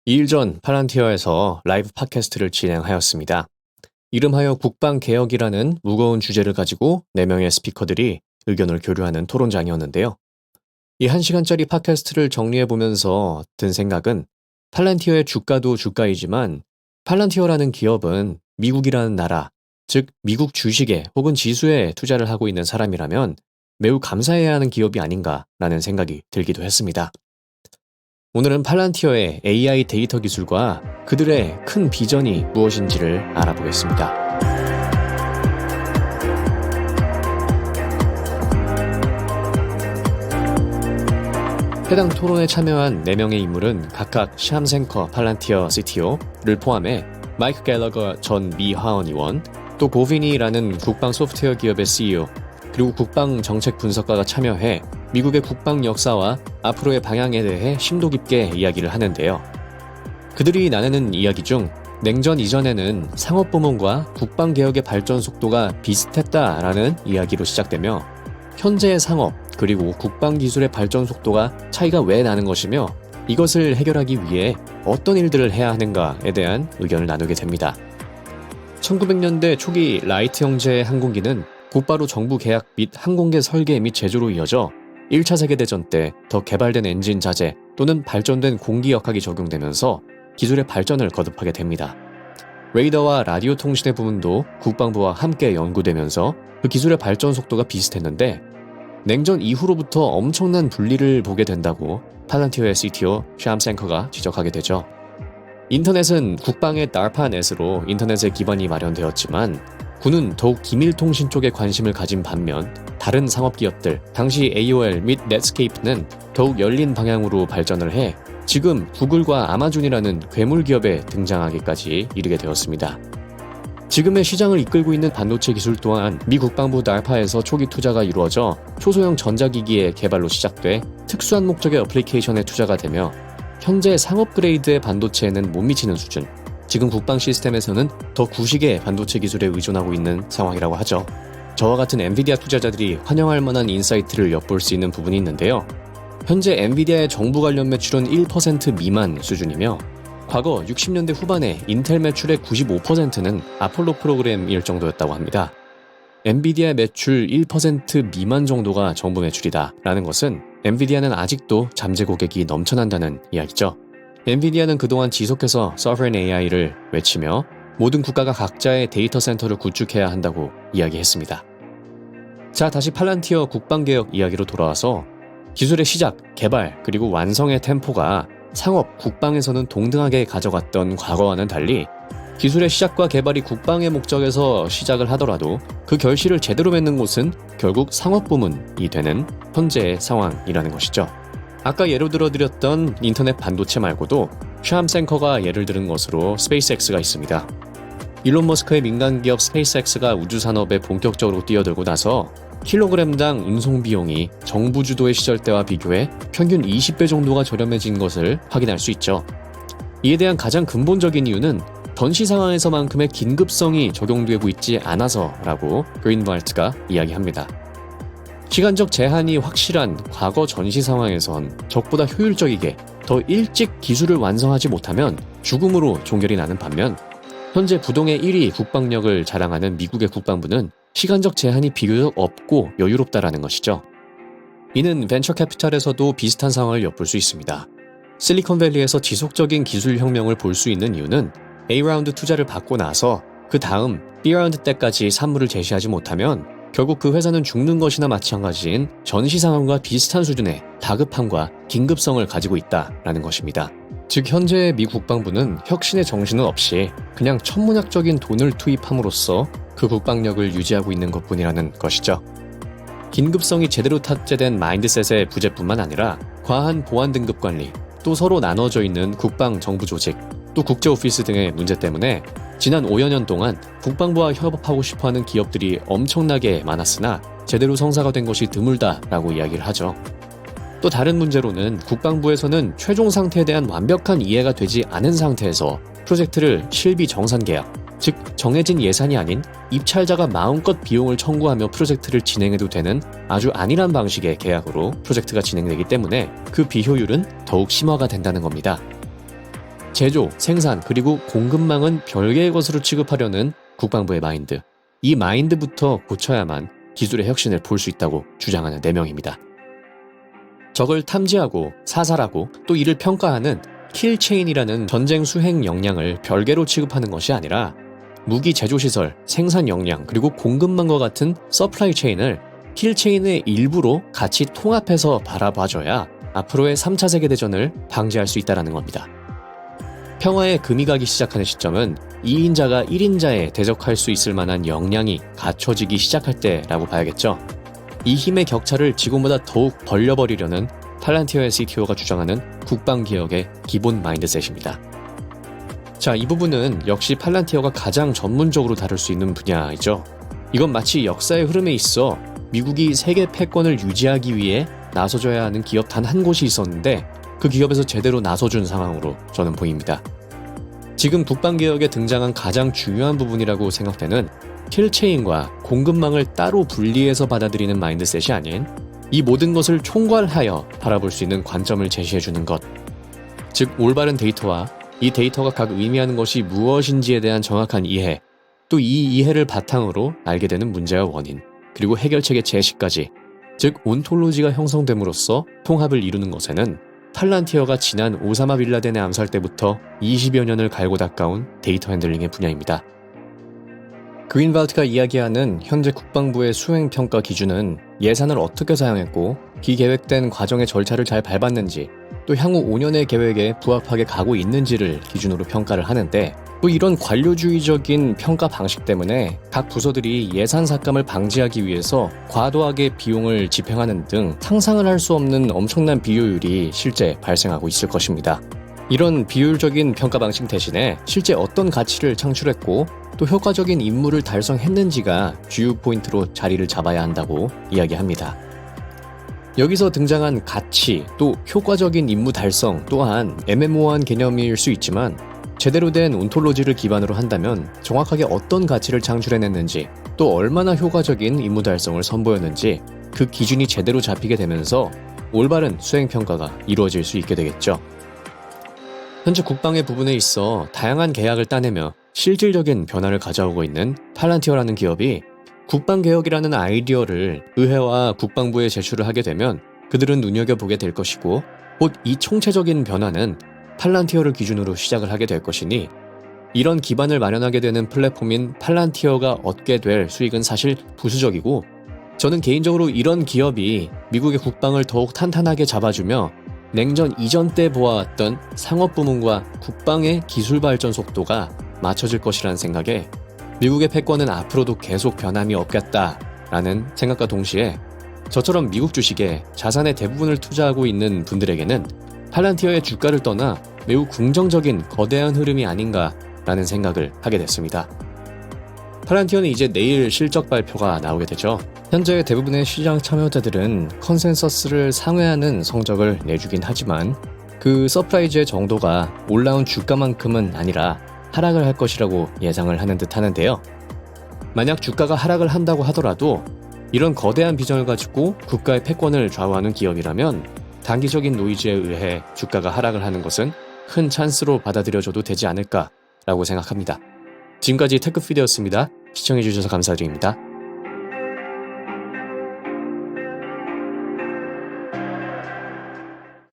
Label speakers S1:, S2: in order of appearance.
S1: 2일 전 팔란티어에서 라이브 팟캐스트를 진행하였습니다. 이름하여 국방개혁이라는 무거운 주제를 가지고 4명의 스피커들이 의견을 교류하는 토론장이었는데요. 이 1시간짜리 팟캐스트를 정리해보면서 든 생각은 팔란티어의 주가도 주가이지만 팔란티어라는 기업은 미국이라는 나라, 즉 미국 주식에 혹은 지수에 투자를 하고 있는 사람이라면 매우 감사해야 하는 기업이 아닌가라는 생각이 들기도 했습니다. 오늘은 팔란티어의 AI 데이터 기술과 그들의 큰 비전이 무엇인지를 알아보겠습니다. 해당 토론에 참여한 4명의 인물은 각각 샴생커 팔란티어 CTO를 포함해 마이크 갤러거 전 미 하원 의원, 또 고비니라는 국방 소프트웨어 기업의 CEO, 그리고 국방 정책 분석가가 참여해 미국의 국방 역사와 앞으로의 방향에 대해 심도 깊게 이야기를 하는데요. 그들이 나누는 이야기 중 냉전 이전에는 상업부문과 국방개혁의 발전 속도가 비슷했다라는 이야기로 시작되며 현재의 상업 그리고 국방기술의 발전 속도가 차이가 왜 나는 것이며 이것을 해결하기 위해 어떤 일들을 해야 하는가에 대한 의견을 나누게 됩니다. 1900년대 초기 라이트 형제의 항공기는 곧바로 정부 계약 및 항공기 설계 및 제조로 이어져 1차 세계대전 때 더 개발된 엔진 자재 또는 발전된 공기역학이 적용되면서 기술의 발전을 거듭하게 됩니다. 레이더와 라디오 통신의 부분도 국방부와 함께 연구되면서 그 기술의 발전 속도가 비슷했는데 냉전 이후로부터 엄청난 분리를 보게 된다고 팔란티어의 CTO 샴생커가 지적하게 되죠. 인터넷은 국방의 DARPANet으로 인터넷의 기반이 마련되었지만 군은 더욱 기밀통신 쪽에 관심을 가진 반면 다른 상업기업들, 당시 AOL 및 넷스케이프는 더욱 열린 방향으로 발전을 해 지금 구글과 아마존이라는 괴물기업에 등장하기까지 이르게 되었습니다. 지금의 시장을 이끌고 있는 반도체 기술 또한 미 국방부 DARPA에서 초기 투자가 이루어져 초소형 전자기기의 개발로 시작돼 특수한 목적의 어플리케이션에 투자가 되며 현재 상업 그레이드의 반도체에는 못 미치는 수준, 지금 국방 시스템에서는 더 구식의 반도체 기술에 의존하고 있는 상황이라고 하죠. 저와 같은 엔비디아 투자자들이 환영할 만한 인사이트를 엿볼 수 있는 부분이 있는데요. 현재 엔비디아의 정부 관련 매출은 1% 미만 수준이며 과거 60년대 후반에 인텔 매출의 95%는 아폴로 프로그램일 정도였다고 합니다. 엔비디아 매출 1% 미만 정도가 정부 매출이다 라는 것은 엔비디아는 아직도 잠재 고객이 넘쳐난다는 이야기죠. 엔비디아는 그동안 지속해서 Sovereign AI를 외치며 모든 국가가 각자의 데이터 센터를 구축해야 한다고 이야기했습니다. 자, 다시 팔란티어 국방개혁 이야기로 돌아와서 기술의 시작, 개발, 그리고 완성의 템포가 상업, 국방에서는 동등하게 가져갔던 과거와는 달리 기술의 시작과 개발이 국방의 목적에서 시작을 하더라도 그 결실을 제대로 맺는 곳은 결국 상업부문이 되는 현재의 상황이라는 것이죠. 아까 예로 들어드렸던 인터넷 반도체 말고도 샴생커가 예를 들은 것으로 스페이스X가 있습니다. 일론 머스크의 민간기업 스페이스X가 우주산업에 본격적으로 뛰어들고 나서 킬로그램당 운송 비용이 정부 주도의 시절 때와 비교해 평균 20배 정도가 저렴해진 것을 확인할 수 있죠. 이에 대한 가장 근본적인 이유는 전시 상황에서만큼의 긴급성이 적용되고 있지 않아서라고 그린발트가 이야기합니다. 시간적 제한이 확실한 과거 전시 상황에선 적보다 효율적이게 더 일찍 기술을 완성하지 못하면 죽음으로 종결이 나는 반면 현재 부동의 1위 국방력을 자랑하는 미국의 국방부는 시간적 제한이 비교적 없고 여유롭다라는 것이죠. 이는 벤처 캐피탈에서도 비슷한 상황을 엿볼 수 있습니다. 실리콘밸리에서 지속적인 기술 혁명을 볼 수 있는 이유는 A라운드 투자를 받고 나서 그 다음 B라운드 때까지 산물을 제시하지 못하면 결국 그 회사는 죽는 것이나 마찬가지인 전시 상황과 비슷한 수준의 다급함과 긴급성을 가지고 있다라는 것입니다. 즉 현재의 미 국방부는 혁신의 정신은 없이 그냥 천문학적인 돈을 투입함으로써 그 국방력을 유지하고 있는 것뿐이라는 것이죠. 긴급성이 제대로 탑재된 마인드셋의 부재뿐만 아니라 과한 보안 등급 관리, 또 서로 나눠져 있는 국방 정부 조직, 또 국제 오피스 등의 문제 때문에 지난 5여 년 동안 국방부와 협업하고 싶어하는 기업들이 엄청나게 많았으나 제대로 성사가 된 것이 드물다라고 이야기를 하죠. 또 다른 문제로는 국방부에서는 최종 상태에 대한 완벽한 이해가 되지 않은 상태에서 프로젝트를 실비 정산 계약, 즉 정해진 예산이 아닌 입찰자가 마음껏 비용을 청구하며 프로젝트를 진행해도 되는 아주 안일한 방식의 계약으로 프로젝트가 진행되기 때문에 그 비효율은 더욱 심화가 된다는 겁니다. 제조, 생산, 그리고 공급망은 별개의 것으로 취급하려는 국방부의 마인드. 이 마인드부터 고쳐야만 기술의 혁신을 볼 수 있다고 주장하는 4명입니다. 적을 탐지하고 사살하고 또 이를 평가하는 킬체인이라는 전쟁 수행 역량을 별개로 취급하는 것이 아니라 무기 제조시설, 생산 역량, 그리고 공급망과 같은 서플라이 체인을 킬체인의 일부로 같이 통합해서 바라봐줘야 앞으로의 3차 세계대전을 방지할 수 있다는 겁니다. 평화의 금이 가기 시작하는 시점은 2인자가 1인자에 대적할 수 있을 만한 역량이 갖춰지기 시작할 때라고 봐야겠죠. 이 힘의 격차를 지금보다 더욱 벌려버리려는 팔란티어의 CTO가 주장하는 국방개혁의 기본 마인드셋입니다. 자, 이 부분은 역시 팔란티어가 가장 전문적으로 다룰 수 있는 분야이죠. 이건 마치 역사의 흐름에 있어 미국이 세계 패권을 유지하기 위해 나서줘야 하는 기업 단 한 곳이 있었는데 그 기업에서 제대로 나서준 상황으로 저는 보입니다. 지금 국방개혁에 등장한 가장 중요한 부분이라고 생각되는 킬체인과 공급망을 따로 분리해서 받아들이는 마인드셋이 아닌 이 모든 것을 총괄하여 바라볼 수 있는 관점을 제시해주는 것. 즉 올바른 데이터와 이 데이터가 각 의미하는 것이 무엇인지에 대한 정확한 이해, 또 이 이해를 바탕으로 알게 되는 문제와 원인, 그리고 해결책의 제시까지, 즉 온톨로지가 형성됨으로써 통합을 이루는 것에는 팔란티어가 지난 오사마 빌라덴의 암살 때부터 20여 년을 갈고 닦아온 데이터 핸들링의 분야입니다. 그린발트가 이야기하는 현재 국방부의 수행평가 기준은 예산을 어떻게 사용했고 기계획된 과정의 절차를 잘 밟았는지 또 향후 5년의 계획에 부합하게 가고 있는지를 기준으로 평가를 하는데 또 이런 관료주의적인 평가 방식 때문에 각 부서들이 예산 삭감을 방지하기 위해서 과도하게 비용을 집행하는 등 상상을 할 수 없는 엄청난 비효율이 실제 발생하고 있을 것입니다. 이런 비효율적인 평가 방식 대신에 실제 어떤 가치를 창출했고 또 효과적인 임무를 달성했는지가 주요 포인트로 자리를 잡아야 한다고 이야기합니다. 여기서 등장한 가치 또 효과적인 임무 달성 또한 애매모호한 개념일 수 있지만 제대로 된 온톨로지를 기반으로 한다면 정확하게 어떤 가치를 창출해냈는지 또 얼마나 효과적인 임무 달성을 선보였는지 그 기준이 제대로 잡히게 되면서 올바른 수행평가가 이루어질 수 있게 되겠죠. 현재 국방의 부분에 있어 다양한 계약을 따내며 실질적인 변화를 가져오고 있는 팔란티어라는 기업이 국방개혁이라는 아이디어를 의회와 국방부에 제출을 하게 되면 그들은 눈여겨보게 될 것이고 곧 이 총체적인 변화는 팔란티어를 기준으로 시작을 하게 될 것이니 이런 기반을 마련하게 되는 플랫폼인 팔란티어가 얻게 될 수익은 사실 부수적이고 저는 개인적으로 이런 기업이 미국의 국방을 더욱 탄탄하게 잡아주며 냉전 이전 때 보아왔던 상업부문과 국방의 기술 발전 속도가 맞춰질 것이라는 생각에 미국의 패권은 앞으로도 계속 변함이 없겠다라는 생각과 동시에 저처럼 미국 주식에 자산의 대부분을 투자하고 있는 분들에게는 팔란티어의 주가를 떠나 매우 긍정적인 거대한 흐름이 아닌가라는 생각을 하게 됐습니다. 팔란티어는 이제 내일 실적 발표가 나오게 되죠. 현재 대부분의 시장 참여자들은 컨센서스를 상회하는 성적을 내주긴 하지만 그 서프라이즈의 정도가 올라온 주가만큼은 아니라 하락을 할 것이라고 예상을 하는 듯 하는데요. 만약 주가가 하락을 한다고 하더라도 이런 거대한 비전을 가지고 국가의 패권을 좌우하는 기업이라면 단기적인 노이즈에 의해 주가가 하락을 하는 것은 큰 찬스로 받아들여줘도 되지 않을까라고 생각합니다. 지금까지 테크피드였습니다. 시청해주셔서 감사드립니다.